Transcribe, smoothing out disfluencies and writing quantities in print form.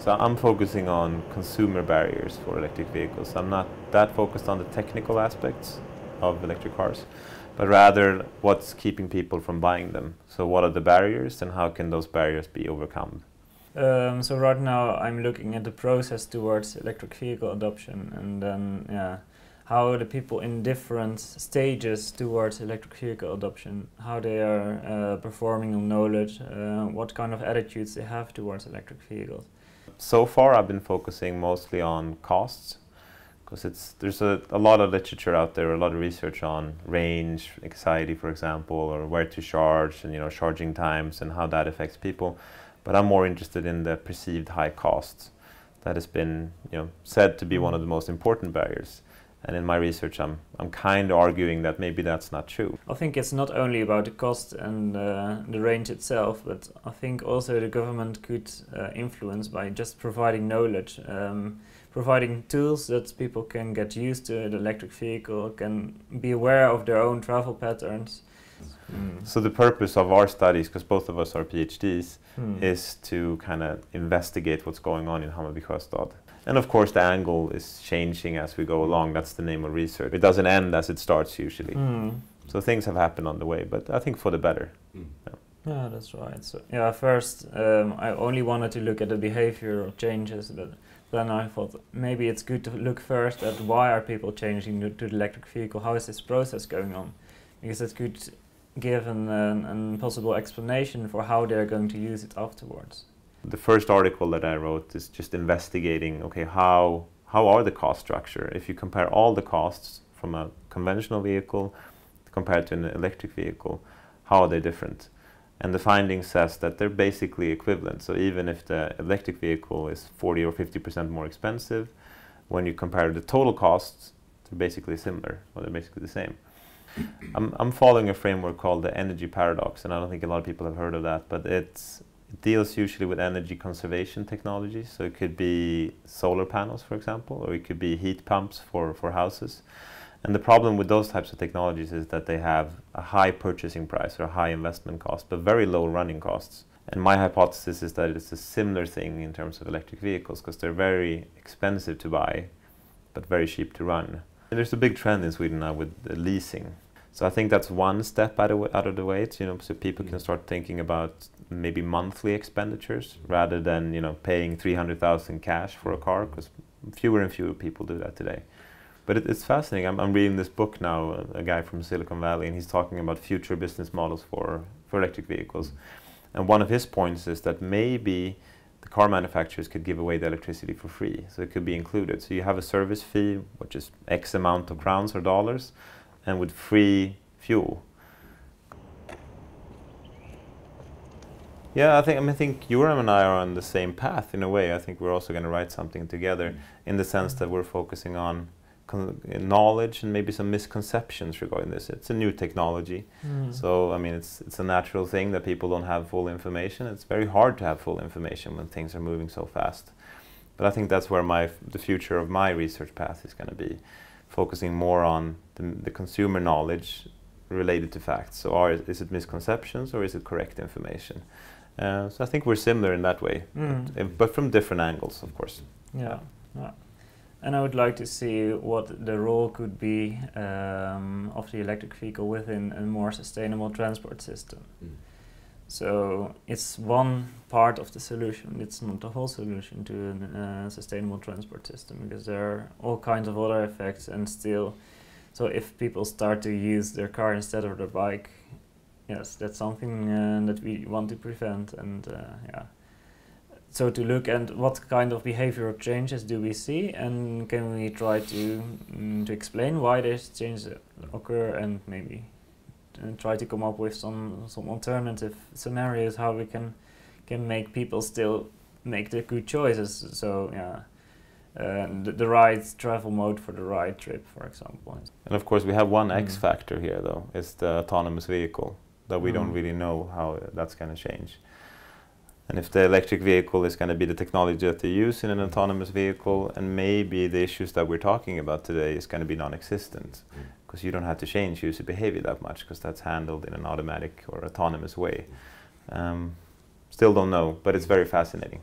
So I'm focusing on consumer barriers for electric vehicles. I'm not that focused on the technical aspects of electric cars, but rather what's keeping people from buying them. So what are the barriers and how can those barriers be overcome? So right now I'm looking at the process towards electric vehicle adoption, and then how the people in different stages towards electric vehicle adoption, how they are performing on knowledge, what kind of attitudes they have towards electric vehicles. So far I've been focusing mostly on costs, because there's a lot of literature out there, a lot of research on range anxiety, for example, or where to charge and charging times and how that affects people. But I'm more interested in the perceived high costs that has been said to be one of the most important barriers. And in my research, I'm kind of arguing that maybe that's not true. I think it's not only about the cost and the range itself, but I think also the government could influence by just providing knowledge, providing tools that people can get used to the electric vehicle, can be aware of their own travel patterns. So the purpose of our studies, because both of us are PhDs, is to kind of investigate what's going on in Hammarby-Sjöstad. And of course the angle is changing as we go along. That's the name of research. It doesn't end as it starts usually. So things have happened on the way, but I think for the better. Yeah, that's right. So first I only wanted to look at the behavioral changes, but then I thought maybe it's good to look first at why are people changing to the electric vehicle, how is this process going on? Because it could give an possible explanation for how they're going to use it afterwards. The first article that I wrote is just investigating, okay, how are the cost structure? If you compare all the costs from a conventional vehicle compared to an electric vehicle, how are they different? And the finding says that they're basically equivalent. So even if the electric vehicle is 40 or 50% more expensive, when you compare the total costs, they're basically similar, or they're basically the same. I'm following a framework called the energy paradox, and I don't think a lot of people have heard of that, but it deals usually with energy conservation technologies. So it could be solar panels, for example, or it could be heat pumps for houses. And the problem with those types of technologies is that they have a high purchasing price or a high investment cost, but very low running costs. And my hypothesis is that it's a similar thing in terms of electric vehicles, because they're very expensive to buy, but very cheap to run. And there's a big trend in Sweden now with leasing. So I think that's one step out of the way, so people can start thinking about maybe monthly expenditures rather than paying 300,000 cash for a car, because fewer and fewer people do that today. But it's fascinating. I'm reading this book now, a guy from Silicon Valley, and he's talking about future business models for electric vehicles. And one of his points is that maybe the car manufacturers could give away the electricity for free, so it could be included. So you have a service fee, which is X amount of crowns or dollars, and with free fuel. Yeah, I think Joram and I are on the same path in a way. I think we're also going to write something together in the sense that we're focusing on knowledge and maybe some misconceptions regarding this. It's a new technology, so it's a natural thing that people don't have full information. It's very hard to have full information when things are moving so fast. But I think that's where the future of my research path is going to be, focusing more on the consumer knowledge related to facts. So is it misconceptions or is it correct information? So I think we're similar in that way, but from different angles, of course. Yeah. And I would like to see what the role could be of the electric vehicle within a more sustainable transport system. So it's one part of the solution. It's not the whole solution to a sustainable transport system, because there are all kinds of other effects, and still, so if people start to use their car instead of their bike, yes, that's something that we want to prevent. And so to look at what kind of behavioral changes do we see, and can we try to explain why these changes occur, and maybe try to come up with some alternative scenarios how we can make people still make the good choices. So the right travel mode for the right trip, for example. And of course we have one X factor here though, it's the autonomous vehicle, that we don't really know how that's going to change. And if the electric vehicle is going to be the technology that they use in an autonomous vehicle, and maybe the issues that we're talking about today is going to be non-existent, because you don't have to change user behavior that much, because that's handled in an automatic or autonomous way. Still don't know, but it's very fascinating.